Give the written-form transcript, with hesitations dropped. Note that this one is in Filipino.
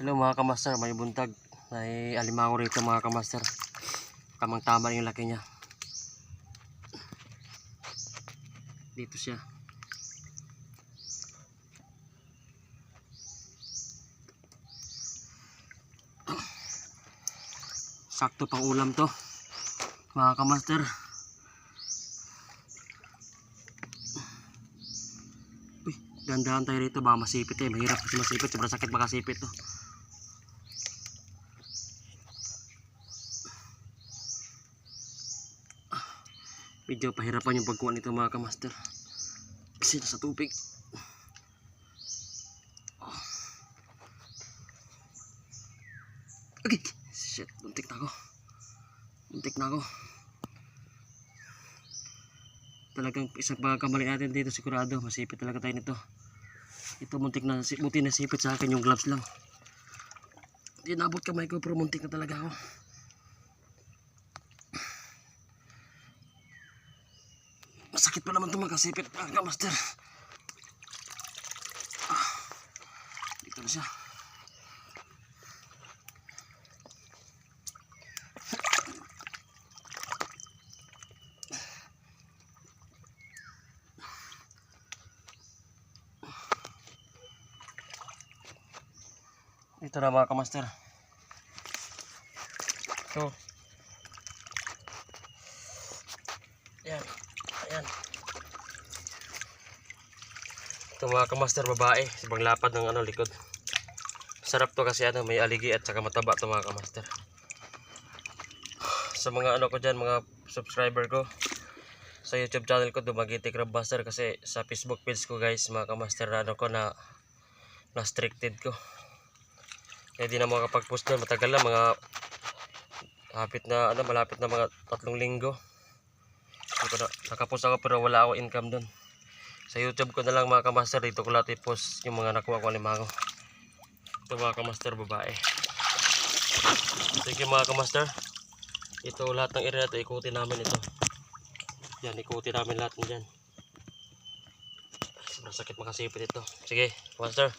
Hello mga kamaster, may buntag. May alimango rito mga kamaster. Tamang tama yung laki niya. Dito siya. Sakto pang ulam to mga kamaster. Uy, dandahan tayo rito, baka masipit eh. Mahirap kasi masipit, sobrang sakit makasipit to. Medyo pahirapan yung pagkuha nito mga kamaster kasi nasa tubig. Okay, shit, buntik na ako. Talagang isang pagkamali natin dito, sigurado masipit talaga tayo nito. Ito buti na sipit sa akin, yung gloves lang. Hindi nabot kamay ko pero muntik na talaga ako. Masakit pa naman ito magkasipit mga kamaster. Dito na siya. Dito na mga kamaster. Ito. Ayan. Ayan. Ito mga kamaster, babae. Sibang lapad ng likod. Sarap to kasi may aligi at saka mataba to mga kamaster. Sa mga ko dyan, mga subscriber ko sa YouTube channel ko, Dumaguete Crabmaster, kasi sa Facebook page ko guys mga kamaster, na restricted ko. Kaya di na makapag-post doon. Matagal na, malapit na mga 3 linggo. Nakapost ako pero wala ako income doon. Sa YouTube ko na lang mga kamaster, dito ko lahat i-post yung mga nakuha ko alimango. Ito mga kamaster, babae. Sige mga kamaster, ito lahat ng area na ito, ikutin namin ito. Yan, ikutin namin lahat dyan. Sobrang sakit makasipit ito. Sige, kamaster.